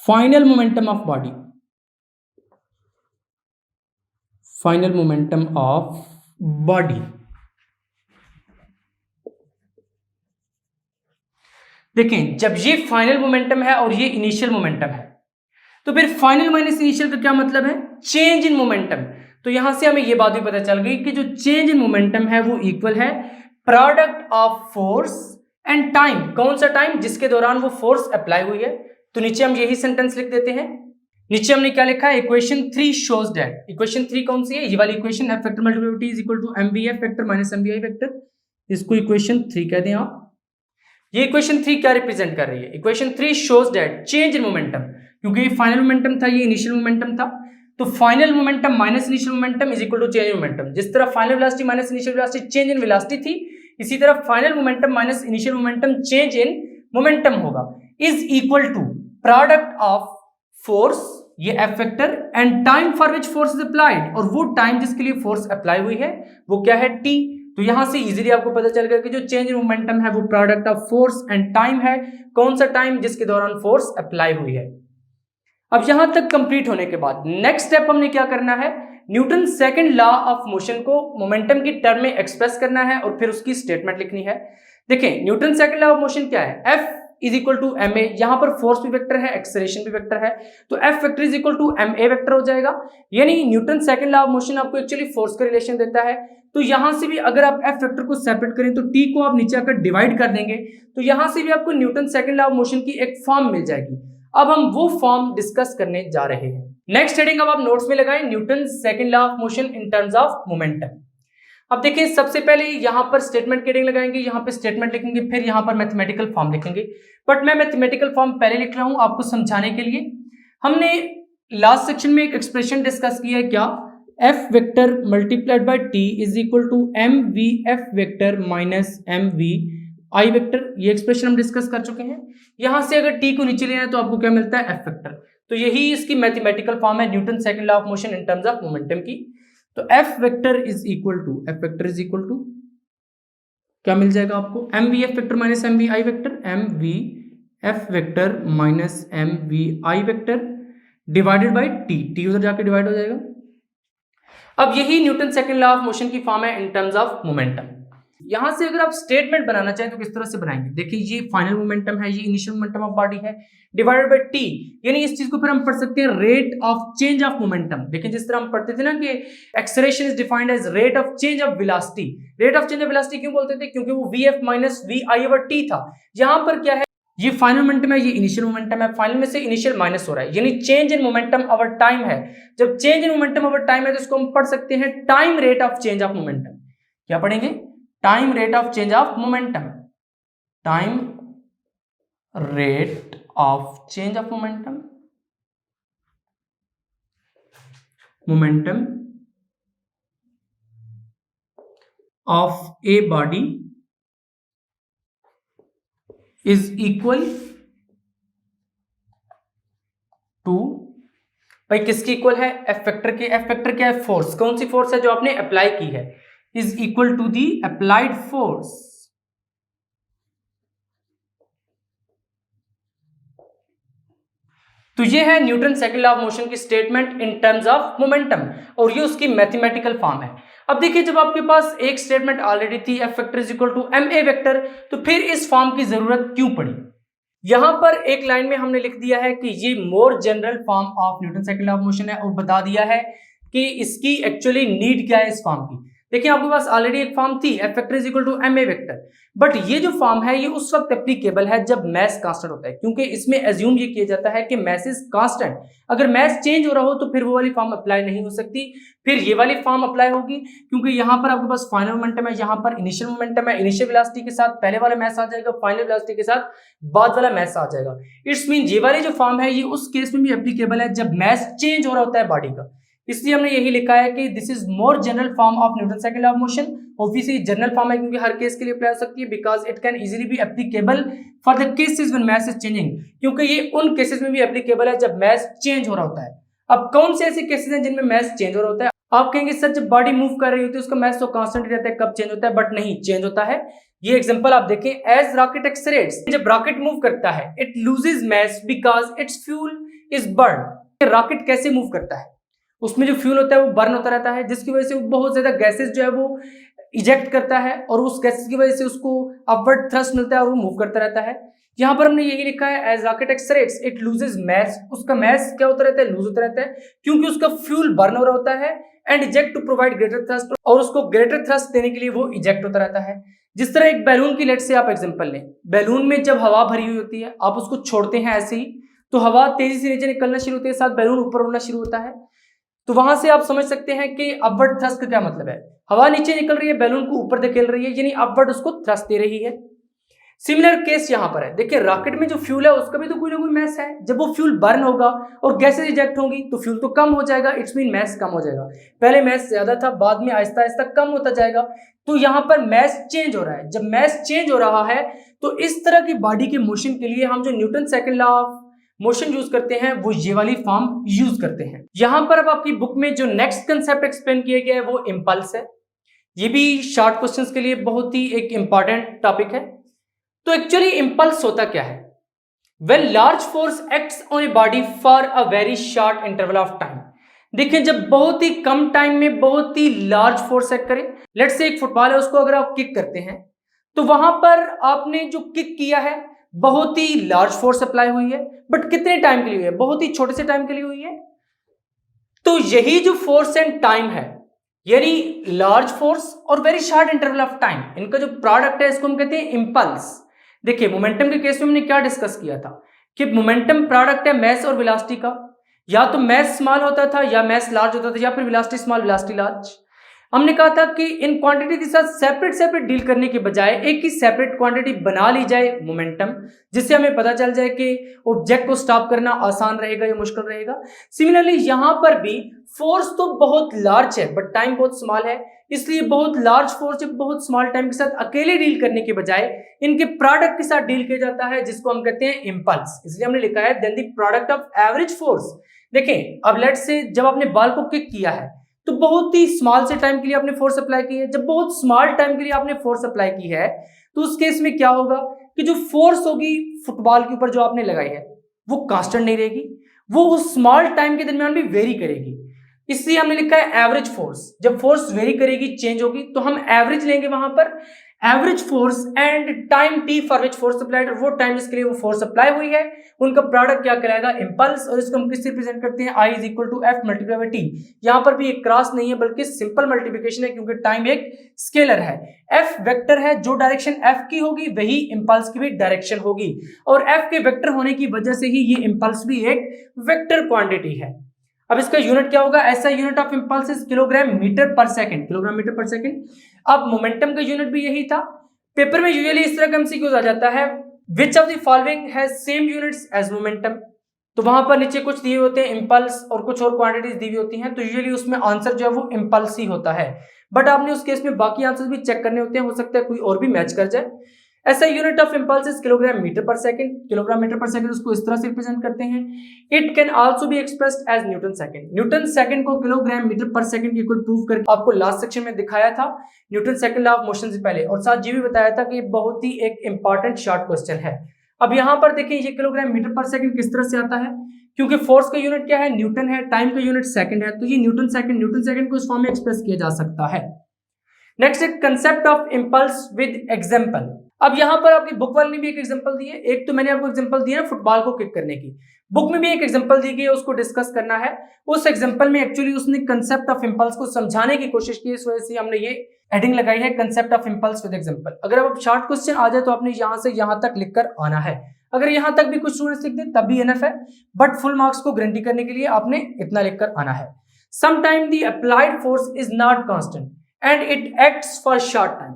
final momentum of body, final momentum of body। देखें, जब ये फाइनल मोमेंटम है और ये इनिशियल मोमेंटम है, तो फिर फाइनल माइनस इनिशियल का क्या मतलब है, चेंज इन मोमेंटम। तो यहां से हमें ये बात भी पता चल गई कि जो चेंज इन मोमेंटम है वो इक्वल है product of force and time. कौन सा टाइम, जिसके दौरान वो फोर्स अप्लाई हुई है। तो नीचे हम यही सेंटेंस लिख देते हैं, नीचे हमने क्या लिखा है, इक्वेशन 3 शोज दैट, इक्वेशन 3 कौन सी है, ये वाली equation, F vector multiply T is equal to MVF vector minus MVI vector, इसको इक्वेशन 3 कह दें आप। ये इक्वेशन 3 क्या रिप्रेजेंट कर रही है, equation 3 shows that change in momentum, क्योंकि ये फाइनल मोमेंटम था, ये इनिशियल मोमेंटम था, तो final momentum minus initial momentum is equal to change in momentum. जिस तरह final velocity minus initial velocity change in velocity थी, इसी तरह final momentum minus initial momentum change in momentum होगा, is equal to product of force, ये F vector, and time for which force is applied, और वो टाइम जिसके लिए फोर्स अप्लाई हुई है वो क्या है, टी। तो यहां से इजीली आपको पता चल गया कि जो चेंज इन मोमेंटम है वो product of force and time है। कौन सा टाइम, जिसके दौरान फोर्स अप्लाई हुई है। अब यहां तक कंप्लीट होने के बाद नेक्स्ट स्टेप हमने क्या करना है, Newton second law of motion को मोमेंटम की टर्म में एक्सप्रेस करना है और फिर उसकी स्टेटमेंट लिखनी है। देखें, Newton second law of motion क्या है, F is equal to M A, यहां पर फोर्स भी वेक्टर है, एक्सेलरेशन भी वेक्टर है, तो F vector is equal to M A vector हो जाएगा। यानी Newton second law of motion आपको एक्चुअली फोर्स का रिलेशन देता है, तो यहां से भी अगर आप एफ वेक्टर को सेपरेट करें तो टी को आप नीचे आकर डिवाइड कर देंगे, तो यहां से भी आपको Newton second law of motion की एक फॉर्म मिल जाएगी। अब हम वो फॉर्म डिस्कस करने जा रहे हैं। नेक्स्ट हेडिंग अब आप नोट्स में लगाएं, Newton second law of motion in terms of momentum. अब देखिए, सबसे पहले यहां पर स्टेटमेंट हेडिंग लगाएंगे, यहां पे स्टेटमेंट लिखेंगे, फिर यहां पर मैथमेटिकल फॉर्म लिखेंगे, बट मैं मैथमेटिकल फॉर्म पहले लिख रहा हूं आपको समझाने के लिए। हमने लास्ट सेक्शन में एक एक्सप्रेशन डिस्कस किया है, क्या, F vector multiplied by T is equal to M V F vector minus M V I vector. ये एक्सप्रेशन हम डिस्कस कर चुके हैं। यहां से अगर टी को नीचे लेना है तो आपको क्या मिलता है, एफ वेक्टर। तो यही इसकी मैथमेटिकल फॉर्म है Newton second law of motion in terms of momentum की। तो F vector is equal to क्या मिल जाएगा आपको, M V F vector minus M V I vector, M V F vector minus M V I vector divided by T, T उधर जाके डिवाइड हो जाएगा। अब यही Newton second law of motion की फॉर्म है इन टर्म्स ऑफ मोमेंटम। यहां से अगर आप स्टेटमेंट बनाना चाहें तो किस तरह से बनाएंगे, देखिए ये फाइनल मोमेंटम है, ये इनिशियल मोमेंटम ऑफ बॉडी है, डिवाइडेड बाय टी, यानी इस चीज को फिर हम पढ़ सकते हैं rate of change of momentum. देखिए जिस तरह हम पढ़ते थे ना कि acceleration is defined as rate of change of velocity. Rate of change of velocity क्यों बोलते थे, क्योंकि वो V F minus V I over T था। यहां पर क्या है, ये फाइनल मोमेंटम है, ये इनिशियल मोमेंटम है, फाइनल में से इनिशियल माइनस हो रहा है, यानी change in momentum over time है। जब change in momentum over time है तो इसको हम पढ़ सकते हैं time rate of change of momentum. क्या पढ़ेंगे, time rate of change of momentum, time rate of change of momentum, momentum of a body is equal to भाई किसकी इक्वल है, एफ वेक्टर के। एफ वेक्टर क्या है, फोर्स। कौन सी फोर्स है, जो आपने अप्लाई की है, is equal to the applied force. तो ये है Newton second law of motion की statement in terms of momentum, और ये उसकी मैथमेटिकल फॉर्म है। अब देखिए, जब आपके पास एक स्टेटमेंट ऑलरेडी थी, F vector is equal to M A vector, तो फिर इस फॉर्म की जरूरत क्यों पड़ी। यहां पर एक लाइन में हमने लिख दिया है कि ये more general form of Newton second law of motion है, और बता दिया है कि इसकी एक्चुअली नीड क्या है इस फॉर्म की। देखिए, आपके पास ऑलरेडी एक फॉर्म थी, F vector is equal to M A vector, but ये जो फॉर्म है ये उस वक्त एप्लीकेबल है जब मैस कांस्टेंट होता है, क्योंकि इसमें एज्यूम ये किया जाता है कि मैस इज कांस्टेंट। अगर मैस चेंज हो रहा हो तो फिर वो वाली फॉर्म अप्लाई नहीं हो सकती, फिर ये वाली फॉर्म अप्लाई होगी, क्योंकि यहां पर आपके पास फाइनल मोमेंटम है, यहां पर इनिशियल मोमेंटम है। इनिशियल वेलोसिटी के साथ पहले वाला मैस आ जाएगा, फाइनल वेलोसिटी के साथ बाद वाला मैस आ जाएगा। इट्स मीन ये वाली जो फॉर्म है ये उस केस में भी एप्लीकेबल है जब मैस चेंज हो रहा होता है बॉडी का। इसलिए हमने यही लिखा है कि this is more general form of Newton second law of motion. Obviously general form है क्योंकि हर केस के लिए अप्लाई हो सकती है, because it can easily be applicable for the cases when mass is changing, क्योंकि ये उन केसेस में भी एप्लीकेबल है जब मैस चेंज हो रहा होता है। अब कौन से ऐसे केसेस हैं जिनमें मैस चेंज हो रहा होता है। आप कहेंगे सर जब बॉडी मूव कर रही होती है उसका मैस तो कांस्टेंट रहता है, कब चेंज होता है, बट नहीं, चेंज होता है। ये एग्जांपल आप देखें, एज रॉकेट एक्सेलरेट्स, जब रॉकेट मूव करता है it loses mass because its fuel is burn. Rocket कैसे मूव करता है, उसमें जो फ्यूल होता है वो बर्न होता रहता है, जिसकी वजह से वो बहुत ज्यादा गैसेस जो है वो इजेक्ट करता है, और उस गैसेस की वजह से उसको अपवर्ड थ्रस्ट मिलता है और वो मूव करता रहता है। यहां पर हमने यही लिखा है, as rocket accelerates it loses mass, उसका मैस क्या होता रहता है, लूज होता रहता है, क्योंकि उसका फ्यूल बर्न हो रहा होता है, and eject to provide greater thrust, और उसको ग्रेटर थ्रस्ट देने के लिए वो इजेक्ट होता रहता है। जिस तरह एक बैलून की लेट से आप एग्जांपल लें, बैलून में जब हवा भरी हुई होती है आप उसको छोड़ते हैं ऐसे ही, तो हवा तेजी से नीचे निकलना शुरू होती है, साथ बैलून ऊपर उड़ना शुरू होता है। तो वहां से आप समझ सकते हैं कि अपवर्ड थ्रस्ट का क्या मतलब है, हवा नीचे निकल रही है, बैलून को ऊपर धकेल रही है, यानी अपवर्ड उसको थ्रस्ट दे रही है। सिमिलर केस यहां पर है। देखिए, रॉकेट में जो फ्यूल है उसका भी तो कोई ना कोई मैस है, जब वो फ्यूल बर्न होगा और गैसेस इजेक्ट होंगी तो फ्यूल तो कम हो जाएगा, इट्स मीन मैस कम हो जाएगा। पहले मैस ज्यादा था, बाद में आहिस्ता आहिस्ता कम होता जाएगा, तो यहां पर मैस चेंज हो रहा है। जब मैस चेंज हो रहा है तो इस तरह की बॉडी के मोशन के लिए हम जो Newton second law of motion use करते हैं वो ये वाली फॉर्म यूज करते हैं। यहां पर अब आपकी बुक में जो नेक्स्ट कंसेप्ट एक्सप्लेन किया गया है वो इंपल्स है। ये भी शॉर्ट क्वेश्चंस के लिए बहुत ही एक इंपॉर्टेंट टॉपिक है। तो एक्चुअली इंपल्स होता क्या है, when large force acts on a body for a very short interval of time. देखिए, जब बहुत ही कम टाइम में बहुत ही लार्ज फोर्स एक्ट करे, लेट्स से एक फुटबॉल है, उसको अगर आप किक करते हैं तो वहां पर आपने जो किक किया है बहुत ही लार्ज फोर्स अप्लाई हुई है, बट कितने टाइम के लिए हुई है, बहुत ही छोटे से टाइम के लिए हुई है। तो यही जो फोर्स एंड टाइम है, यानी लार्ज फोर्स और very short interval of time, इनका जो प्रोडक्ट है इसको हम कहते हैं इंपल्स। देखिए, मोमेंटम के केस में हमने क्या डिस्कस किया था कि मोमेंटम प्रोडक्ट है मैस और वेलोसिटी का, या तो मैस स्मॉल होता था या मैस लार्ज होता था, या फिर वेलोसिटी स्मॉल वेलोसिटी लार्ज। हमने कहा था कि इन क्वांटिटी के साथ सेपरेट सेपरेट डील करने के बजाय एक ही सेपरेट क्वांटिटी बना ली जाए मोमेंटम, जिससे हमें पता चल जाए कि ऑब्जेक्ट को स्टॉप करना आसान रहेगा या मुश्किल रहेगा। सिमिलरली यहां पर भी फोर्स तो बहुत लार्ज है बट टाइम बहुत स्मॉल है, इसलिए बहुत लार्ज फोर्स बहुत स्मॉल टाइम के साथ अकेले डील करने के बजाय इनके प्रोडक्ट के साथ डील किया जाता है, जिसको हम कहते हैं इंपल्स। इसलिए हमने लिखा है then the product of average force. देखें, अब लेट्स से जब आपने बॉल को किक किया है तो बहुत ही स्मॉल से टाइम के लिए आपने फोर्स अप्लाई की है। जब बहुत स्मॉल टाइम के लिए आपने फोर्स अप्लाई की है तो उस केस में क्या होगा कि जो फोर्स होगी फुटबॉल के ऊपर जो आपने लगाई है वो कांस्टेंट नहीं रहेगी, वो उस स्मॉल टाइम के दरमियान भी वेरी करेगी। इसलिए हमने लिखा है एवरेज फोर्स। जब फोर्स वेरी करेगी, चेंज होगी, तो हम एवरेज लेंगे वहां पर, average force and time T for which force applied, वो टाइम जिसके लिए वो फोर्स अप्लाई हुई है, उनका प्रोडक्ट क्या कहलाएगा, इंपल्स। और इसको हम किससे रिप्रेजेंट करते हैं, I is equal to F multiply by T. यहां पर भी एक क्रॉस नहीं है बल्कि सिंपल मल्टीप्लिकेशन है, क्योंकि टाइम एक स्केलर है। एफ वेक्टर है, जो डायरेक्शन एफ की होगी वही इंपल्स की भी डायरेक्शन होगी, और एफ के वेक्टर होने की वजह से ही ये इंपल्स भी एक वेक्टर क्वांटिटी है। अब इसका यूनिट क्या होगा, ऐसा unit of impulse is kilogram metre per second, kilogram metre per second. अब मोमेंटम का यूनिट भी यही था। पेपर में यूजुअली इस तरह का एमसीक्यूज आ जाता है, which of the following has same units as momentum. तो वहां पर नीचे कुछ दिए होते हैं इंपल्स और कुछ और क्वांटिटीज दी हुई होती हैं, तो यूजुअली उसमें आंसर जो है वो इंपल्स ही होता है। बट आपने उस केस में बाकी आंसर भी चेक करने होते हैं, हो सकता है कोई और भी मैच कर जाए। ऐसा unit of impulse is kilogram metre per second, kilogram metre per second उसको इस तरह से रिप्रेजेंट करते हैं। It can also be expressed as Newton second. Newton second को किलोग्राम मीटर पर सेकंड के इक्वल प्रूव करके आपको लास्ट सेक्शन में दिखाया था Newton second law of motion से पहले, और साथ ये भी बताया था कि ये बहुत ही एक इंपॉर्टेंट शॉर्ट क्वेश्चन है। अब यहाँ पर देखिए ये किलोग्राम मीटर पर सेकंड किस तरह से आता है, क्योंकि फोर्स का यूनिट क्या है, न्यूटन है, टाइम का यूनिट सेकंड है, तो ये न्यूटन सेकंड को इस फॉर्म में एक्सप्रेस किया जा सकता है। नेक्स्ट है concept of impulse with example. अब यहाँ पर आपकी बुक वाले ने भी एक एग्जांपल दी है, एक तो मैंने आपको एग्जांपल दिया है फुटबॉल को किक करने की, बुक में भी एक एग्जांपल दी गई है, उसको डिस्कस करना है। उस एग्जांपल में एक्चुअली उसने कंसेप्ट ऑफ इंपल्स को समझाने की कोशिश की, इस वजह से हमने ये हेडिंग लगाई है concept of impulse with example. अगर अब शॉर्ट क्वेश्चन आ जाए तो आपने यहाँ से यहाँ तक लिखकर आना है, अगर यहाँ तक भी कुछ स्टूडेंट्स लिख दें तब भी एनफ है, बट फुल मार्क्स को गारंटी करने के लिए आपने इतना लिखकर आना है। Sometime the applied force is not constant and it acts for short time.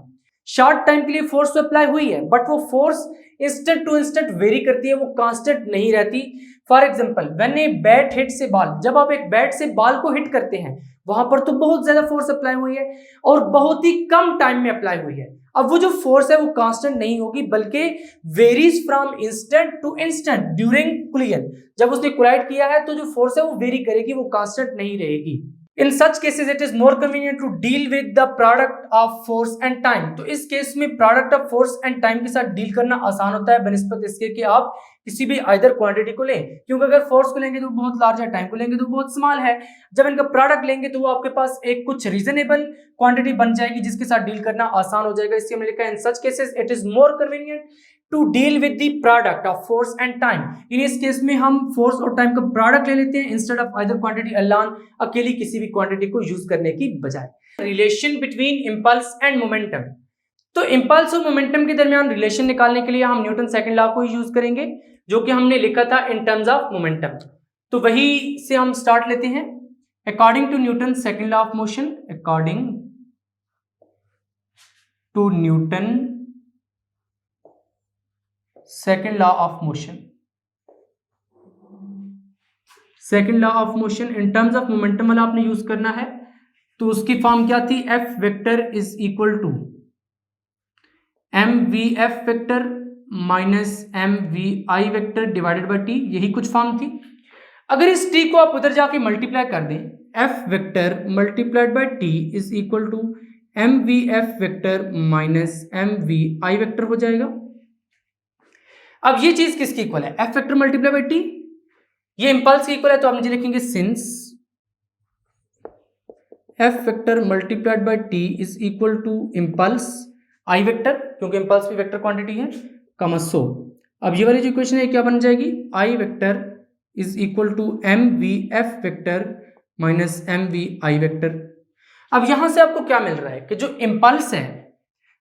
Short time के लिए फोर्स तो अप्लाई हुई है, बट वो force instant to instant vary करती है, वो कांस्टेंट नहीं रहती। For example when a bat hit से बॉल, जब आप एक बैट से बॉल को हिट करते हैं वहां पर तो बहुत ज्यादा फोर्स अप्लाई हुई है और बहुत ही कम टाइम में अप्लाई हुई है। अब वो जो फोर्स है वो कांस्टेंट नहीं होगी, बल्कि varies from instant to instant during collision. जब उसने कोलाइड किया है तो जो फोर्स है वो वेरी करेगी, वो कांस्टेंट नहीं रहेगी। In such cases, it is more convenient to deal with the product of force and time. तो इस केस में product of force and time के साथ डील करना आसान होता है बनिस्बत इसके कि आप किसी भी आइदर क्वांटिटी को लें, क्योंकि अगर फोर्स को लेंगे तो बहुत लार्ज है, टाइम को लेंगे तो बहुत स्मॉल है। जब इनका प्रोडक्ट लेंगे तो वो आपके पास एक कुछ रीजनेबल क्वांटिटी बन जाएगी जिसके साथ डील करना आसान हो जाएगा। इसलिए हमने लिखा है in such cases it is more convenient to deal with the product of force and time. इन इस केस में हम फोर्स और टाइम का प्रोडक्ट ले लेते हैं instead of either quantity alone, अकेली किसी भी क्वांटिटी को यूज करने की बजाय। Relation between impulse and momentum. तो इंपल्स और मोमेंटम के दरमियान रिलेशन निकालने के लिए हम न्यूटन सेकंड लॉ को यूज करेंगे, जो कि हमने लिखा था इन टर्म्स ऑफ मोमेंटम। तो वही से हम स्टार्ट लेते हैं। According to Newton second law of motion, according to Newton second law of motion, second law of motion in terms of momentum वाला आपने यूज करना है। तो उसकी फॉर्म क्या थी, F vector is equal to M V F vector minus M V I vector divided by T, यही कुछ फॉर्म थी। अगर इस टी को आप उधर जाके मल्टीप्लाई कर दें, F vector multiplied by T is equal to M V F vector minus M V I vector हो जाएगा। अब ये चीज किसकी इक्वल है, F vector multiply by T, ये इंपल्स की इक्वल है। तो आप नीचे लिखेंगे since F vector multiplied by T is equal to impulse I vector, क्योंकि इंपल्स भी वेक्टर क्वांटिटी है, कमा सो। अब ये वाली जो इक्वेशन है क्या बन जाएगी, I vector is equal to M V F vector minus M V I vector. अब यहां से आपको क्या मिल रहा है कि जो इंपल्स है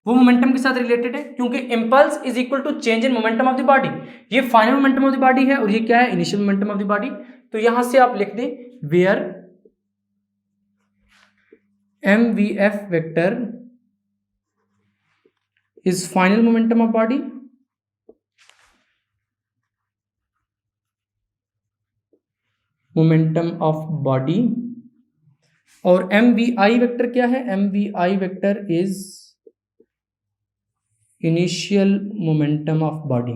वो मोमेंटम के साथ रिलेटेड है, क्योंकि impulse is equal to change in momentum of the body. ये final momentum of the body है और ये क्या है, initial momentum of the body. तो यहां से आप लिख दें where M V F vector is final momentum of body और एम वी आई वेक्टर क्या है, M V I vector is initial momentum of body.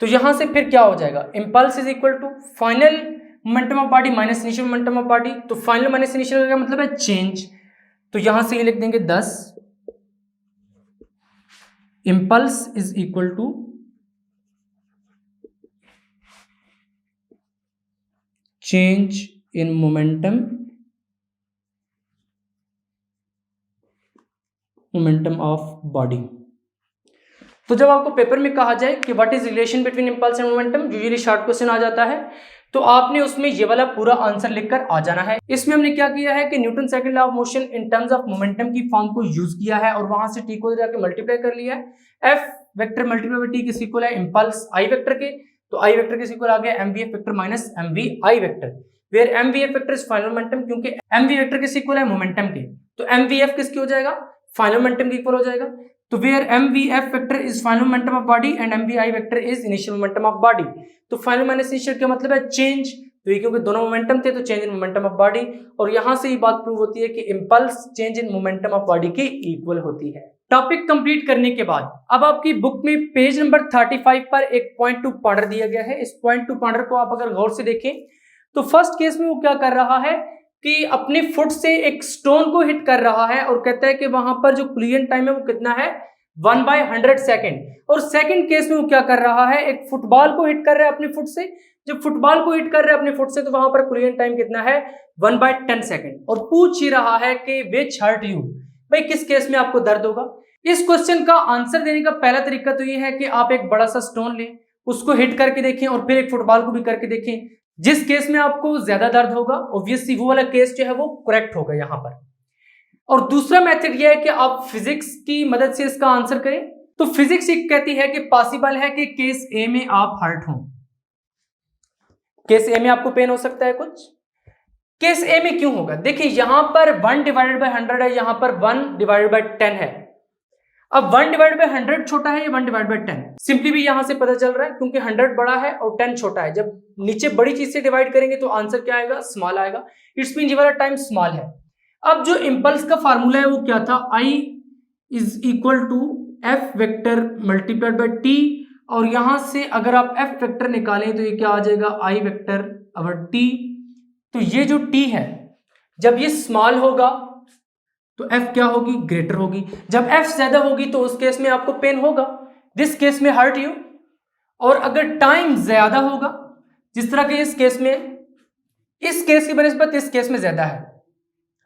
तो यहां से फिर क्या हो जाएगा, impulse is equal to final momentum of body minus initial momentum of body. तो फाइनल माइनस इनिशियल का मतलब है चेंज, तो यहां से ये लिख देंगे 10 impulse is equal to change in momentum of body. तो जब आपको पेपर में कहा जाए कि what is relation between impulse and momentum, usually short question आ जाता है, तो आपने उसमें ये वाला पूरा आंसर लिखकर आ जाना है। इसमें हमने क्या किया है कि Newton second law of motion in terms of momentum की फॉर्म को यूज किया है और वहां से टी को जाके मल्टीप्लाई कर लिया है। F vector multiply by T किस इक्वल है, इंपल्स आई वेक्टर के, तो आई वेक्टर किस इक्वल आ गया, M V F vector minus M V I vector, where M V F vector is final momentum, क्योंकि एम वी वेक्टर किस इक्वल है, मोमेंटम के, तो एम वी एफ किसकी हो जाएगा, फाइनल मोमेंटम के इक्वल हो जाएगा। तो where M V F vector is final momentum of body and M V I vector is initial momentum of body. तो फाइनल माइनस इनिशियल का मतलब है चेंज, तो ये क्योंकि दोनों मोमेंटम थे तो change in momentum of body, और यहां से ये बात प्रूव होती है कि impulse change in momentum of body के इक्वल होती है। टॉपिक कंप्लीट करने के बाद अब आपकी बुक में पेज नंबर 35 पर एक पॉइंट टू पॉइंटर दिया गया है। इस पॉइंट टू पॉइंटर को आप अगर गौर से देखें तो फर्स्ट केस में वो क्या कर रहा है कि अपने फुट से एक स्टोन को हिट कर रहा है और कहता है कि वहां पर जो कुलियन टाइम है वो कितना है 1/100 सेकेंड। और सेकंड केस में वो क्या कर रहा है, एक फुटबॉल को हिट कर रहा है अपने फुट से। जब फुटबॉल को हिट कर रहा है अपने फुट से तो वहां पर कुलियन टाइम कितना है 1/10 सेकेंड। और पूछ ही रहा है कि विच हर्ट यू, भाई किस केस में आपको दर्द होगा। इस क्वेश्चन का आंसर देने का पहला तरीका तो ये है कि आप एक बड़ा सा स्टोन लें, उसको हिट करके देखें और फिर एक फुटबॉल को भी करके देखें। जिस केस में आपको ज्यादा दर्द होगा ऑब्वियसली वो वाला केस जो है वो करेक्ट होगा यहां पर। और दूसरा मेथड यह है कि आप फिजिक्स की मदद से इसका आंसर करें। तो फिजिक्स एक कहती है कि पॉसिबल है कि केस ए में आप हर्ट हों, केस ए में आपको पेन हो सकता है कुछ। केस ए में क्यों होगा, देखिए यहां पर 1/100 है, यहां पर 1/10 है। अब 1/100 छोटा है या 1/10, सिंपली भी यहां से पता चल रहा है क्योंकि 100 बड़ा है और 10 छोटा है। जब नीचे बड़ी चीज से डिवाइड करेंगे तो आंसर क्या आएगा, स्मॉल आएगा। इट्स मीन ये वाला टाइम स्मॉल है। अब जो इंपल्स का फार्मूला है वो क्या था, I is equal to F vector multiplied by T, और यहां से अगर आप एफ वेक्टर निकालें तो ये क्या आ जाएगा I वेक्टर अवर टी। तो ये जो टी है जब ये स्मॉल होगा तो एफ क्या होगी, ग्रेटर होगी। जब एफ ज्यादा होगी तो उस केस में आपको पेन होगा, दिस केस में हर्ट यू। और अगर टाइम ज्यादा होगा जिस तरह के इस केस में, इस केस की बनिस्बत इस केस में ज्यादा है,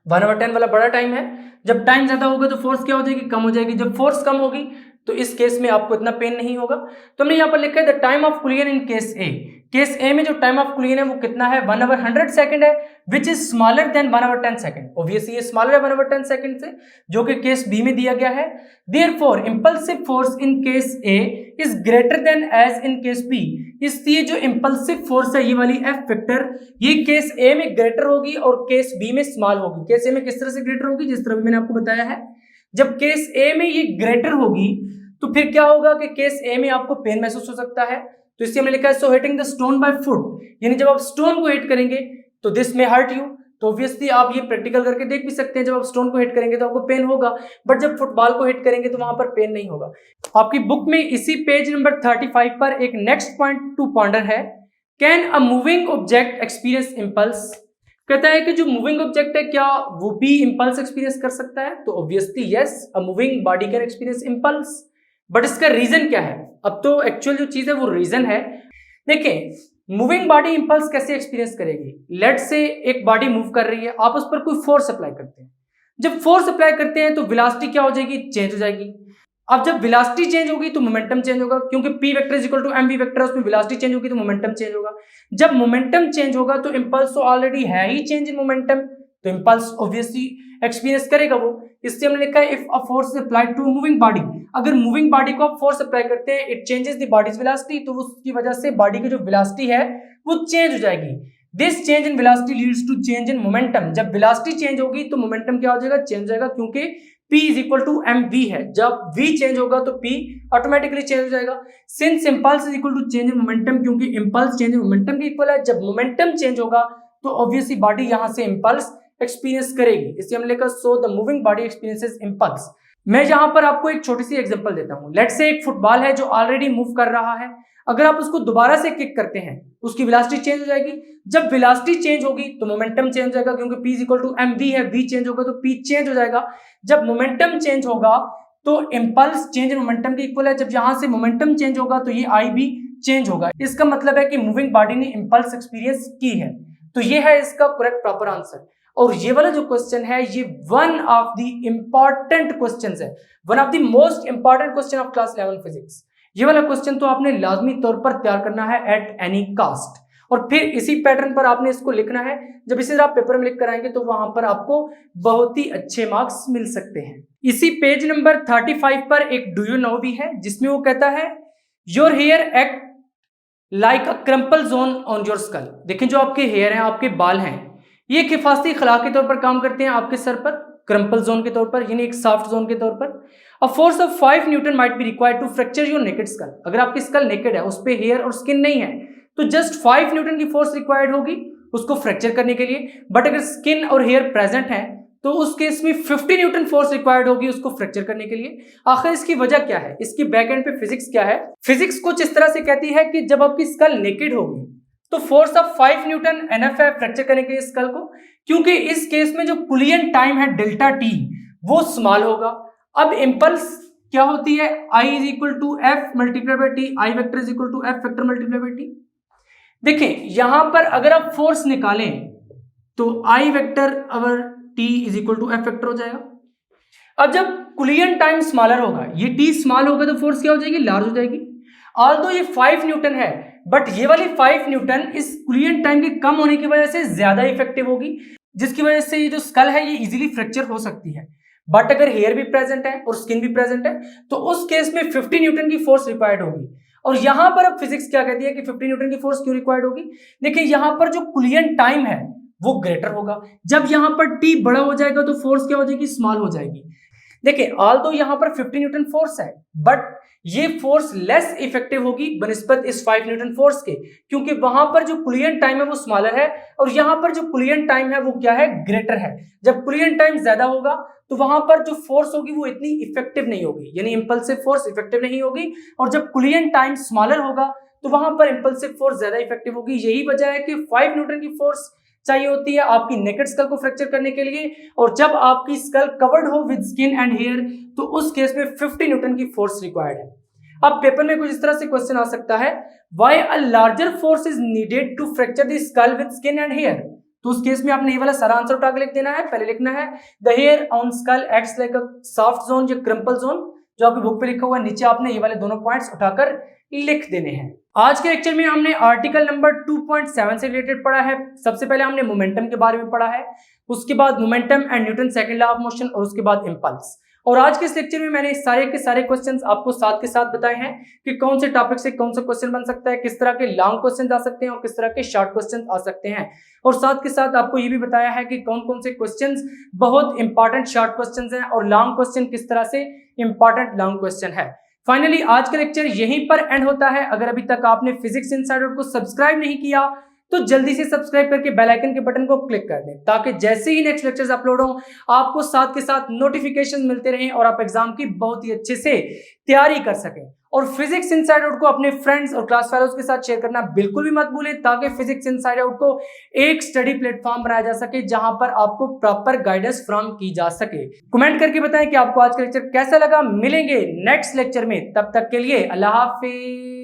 1/10 वाला बड़ा टाइम है। जब टाइम ज्यादा होगा तो फोर्स क्या हो जाएगी, कम हो जाएगी। जब फोर्स कम होगी तो इस केस में आपको इतना पेन नहीं होगा। तो हमने यहां पर लिखा है the time of collision in case A. Case A में जो टाइम ऑफ कुलियन है वो कितना है 1/100 सेकंड है, which is smaller than 1/10 second. Obviously ये स्मॉलर है 1/10 सेकंड से, जो कि केस बी में दिया गया है। Therefore impulsive force in case A is greater than as in case B. इसलिए जो इंपल्सिव फोर्स है ये वाली एफ वेक्टर, ये केस ए में ग्रेटर होगी और केस बी में स्मॉल होगी। केस ए में किस तरह से ग्रेटर होगी, जिस तरह भी मैंने आपको बताया है। जब केस ए में ये ग्रेटर होगी तो फिर क्या होगा कि केस ए में आपको पेन महसूस हो सकता है। तो इसलिए हमने लिखा है so hitting the stone by foot, यानी जब आप स्टोन को हिट करेंगे तो दिस में हर्ट यू। तो ऑब्वियसली आप ये प्रैक्टिकल करके देख भी सकते हैं, जब आप स्टोन को हिट करेंगे तो आपको पेन होगा, बट जब फुटबॉल को हिट करेंगे तो वहां पर पेन नहीं होगा। आपकी बुक में इसी पेज नंबर 35 पर एक नेक्स्ट पॉइंट टू पॉन्डर है, can a moving object experience impulse. कहता है कि जो मूविंग ऑब्जेक्ट है क्या वो भी इंपल्स एक्सपीरियंस कर सकता है। तो obviously yes, a moving body can experience impulse, but इसका रीजन क्या है। अब तो एक्चुअल जो चीज है वो रीजन है। देखिए मूविंग बॉडी इंपल्स कैसे एक्सपीरियंस करेगी, लेट से एक बॉडी मूव कर रही है, आप उस पर कोई फोर्स अप्लाई करते हैं। जब फोर्स अप्लाई करते हैं तो वेलोसिटी क्या हो जाएगी, चेंज हो जाएगी। अब जब वेलोसिटी चेंज होगी तो मोमेंटम चेंज होगा, क्योंकि p vector is equal to mv vector, उसमें वेलोसिटी चेंज होगी तो मोमेंटम चेंज होगा। जब मोमेंटम चेंज होगा तो इंपल्स तो ऑलरेडी है ही चेंज इन मोमेंटम, तो इंपल्स ऑब्वियसली एक्सपीरियंस करेगा वो। इससे हमने लिखा है if a force is applied to moving body, अगर मूविंग बॉडी को आप फोर्स अप्लाई करते हैं it changes the body's velocity, तो उसकी वजह से बॉडी की जो वेलोसिटी है वो चेंज हो जाएगी। This change in velocity leads to change in momentum. जब वेलोसिटी चेंज होगी तो मोमेंटम क्या हो जाएगा, चेंज हो जाएगा, क्योंकि p is equal to mv है। जब v चेंज होगा तो p ऑटोमेटिकली चेंज हो जाएगा। Since impulse is equal to change in momentum, क्योंकि इंपल्स चेंज इन मोमेंटम के इक्वल है। जब मोमेंटम चेंज होगा तो ऑब्वियसली बॉडी यहां से इंपल्स एक्सपीरियंस करेगी। इसलिए हम लिखा so the moving body experiences impulse. मैं यहां पर आपको एक छोटी सी एग्जांपल देता हूं। लेट्स से एक फुटबॉल है जो ऑलरेडी मूव कर रहा है, अगर आप उसको दोबारा से किक करते हैं उसकी वेलोसिटी चेंज हो जाएगी। जब वेलोसिटी चेंज होगी तो मोमेंटम चेंज हो जाएगा, क्योंकि p is equal to mv है, v चेंज होगा तो p चेंज हो जाएगा। जब मोमेंटम चेंज होगा तो इंपल्स चेंज इन मोमेंटम के इक्वल है। जब यहां से मोमेंटम चेंज होगा तो ये i भी चेंज होगा। इसका मतलब है कि मूविंग बॉडी ने इंपल्स एक्सपीरियंस की है। तो ये है इसका करेक्ट प्रॉपर आंसर। और ये वाला जो क्वेश्चन है ये one of the important questions है, one of the most important question of class 11 physics. ये वाला क्वेश्चन तो आपने लाजमी तौर पर तैयार करना है एट एनी कास्ट, और फिर इसी पैटर्न पर आपने इसको लिखना है। जब इसे आप पेपर में लिख कर आएंगे तो वहां पर आपको बहुत ही अच्छे मार्क्स मिल सकते हैं। इसी पेज नंबर 35 पर एक डू यू नो भी है, जिसमें वो कहता है your hair act like a crumple zone on your skull. देखिए जो आपके हेयर हैं, आपके बाल हैं, ये एक हिफाजती खला के तौर पर काम करते हैं आपके सर पर, क्रम्पल जोन के तौर पर, यानी एक सॉफ्ट जोन के तौर पर। A force of 5 newton might be required to fracture your naked skull. अगर आपकी स्कल नेकेड है, उस पे हेयर और स्किन नहीं है, तो जस्ट 5 न्यूटन की फोर्स रिक्वायर्ड होगी उसको फ्रैक्चर करने के लिए। बट अगर स्किन और हेयर प्रेजेंट है तो उस केस में 50 न्यूटन फोर्स रिक्वायर्ड होगी उसको फ्रैक्चर करने के लिए। आखिर इसकी वजह क्या है, इसकी बैक एंड पे फिजिक्स क्या है? फिजिक्स कुछ इस तरह से कहती है कि जब आपकी स्कल नेकेड होगी तो फोर्स ऑफ 5 न्यूटन एनफ है फ्रैक्चर करने के लिए स्कल को, क्योंकि इस केस में जो कुलियन टाइम है डेल्टा टी वो स्मॉल होगा। अब इंपल्स क्या होती है, I is equal to F multiply by T, I vector is equal to F vector multiply by T. देखिए यहां पर अगर आप फोर्स निकालें तो I vector over T is equal to F vector हो जाएगा। अब जब कुलियन टाइम स्मॉलर होगा, ये टी स्मॉल होगा तो फोर्स क्या हो जाएगी, लार्ज हो जाएगी। ऑल्दो ये 5 न्यूटन है बट ये वाली 5 न्यूटन इस कुलियन टाइम के कम होने की वजह से ज्यादा इफेक्टिव होगी, जिसकी वजह से ये जो स्कल है ये इजीली फ्रैक्चर हो सकती है। बट अगर हेयर भी प्रेजेंट है और स्किन भी प्रेजेंट है तो उस केस में 50 न्यूटन की फोर्स रिक्वायर्ड होगी। और यहां पर अब फिजिक्स क्या कहती है कि 50 न्यूटन की फोर्स क्यों रिक्वायर्ड होगी? देखिए यहां पर जो कुलियन टाइम है वो ग्रेटर होगा। जब यहां पर टी बड़ा हो जाएगा तो फोर्स क्या हो जाएगी, स्मॉल हो जाएगी। देखिए ऑल्दो यहां पर 50 न्यूटन फोर्स है बट ये फोर्स लेस इफेक्टिव होगी बनिस्बत इस 5 न्यूटन फोर्स के, क्योंकि वहां पर जो कुलियन टाइम है वो स्मॉलर है और यहां पर जो कुलियन टाइम है वो क्या है, ग्रेटर है। जब कुलियन टाइम ज्यादा होगा तो वहां पर जो फोर्स होगी वो इतनी इफेक्टिव नहीं होगी, यानी इंपल्सिव फोर्स इफेक्टिव नहीं होगी। और जब कुलियन टाइम स्मॉलर होगा तो वहां पर इंपल्सिव फोर्स ज्यादा इफेक्टिव होगी। यही वजह है कि 5 न्यूटन की फोर्स चाहिए होती है आपकी नेकेड स्कल को फ्रैक्चर करने के लिए, और जब आपकी स्कल कवर्ड हो विद स्किन एंड हेयर तो उस केस में 50 न्यूटन की फोर्स रिक्वायर्ड है। अब पेपर में कुछ इस तरह से क्वेश्चन आ सकता है, why a larger force is needed to fracture the skull with skin and hair. तो उस केस में आपने ये वाला सारा आंसर उठा के लिख देना है। पहले लिखना है the hair on skull acts like a soft zone या क्रम्पल जोन, जो आपकी बुक पे लिखा हुआ है। नीचे आपने ये वाले दोनों पॉइंट्स उठाकर लिख देने हैं। आज के लेक्चर में हमने आर्टिकल नंबर 2.7 से रिलेटेड पढ़ा है। सबसे पहले हमने मोमेंटम के बारे में पढ़ा है, उसके बाद momentum and Newton second law of motion, और उसके बाद इंपल्स। और आज के इस लेक्चर में मैंने सारे के सारे क्वेश्चंस आपको साथ के साथ बताए हैं कि कौन से टॉपिक से कौन सा क्वेश्चन बन सकता है, किस तरह के लॉन्ग क्वेश्चन आ सकते हैं और किस तरह के शॉर्ट क्वेश्चन आ सकते हैं। और साथ के साथ आपको ये भी बताया है कि कौन कौन से क्वेश्चंस बहुत इंपॉर्टेंट शॉर्ट क्वेश्चंस हैं और लॉन्ग क्वेश्चन किस तरह से इंपॉर्टेंट लॉन्ग क्वेश्चन है। फाइनली आज का लेक्चर यहीं पर एंड होता है। अगर अभी तक आपने फिजिक्स इनसाइडर को सब्सक्राइब नहीं किया तो जल्दी से सब्सक्राइब करके बेल आइकन के बटन को क्लिक कर दें, ताकि जैसे ही नेक्स्ट लेक्चर्स अपलोड हो आपको साथ के साथ नोटिफिकेशन मिलते रहें और आप एग्जाम की बहुत ही अच्छे से तैयारी कर सकें। और फिजिक्स इनसाइड आउट को अपने फ्रेंड्स और क्लास फेलोज के साथ शेयर करना बिल्कुल भी मत भूलें, ताकि फिजिक्स इनसाइड आउट को एक स्टडी प्लेटफॉर्म बनाया जा सके जहां पर आपको प्रॉपर गाइडेंस फ्रॉम की जा सके। कमेंट करके बताएं कि आपको आज का लेक्चर कैसा लगा। मिलेंगे नेक्स्ट लेक्चर में, तब तक के लिए अल्लाह हाफिज।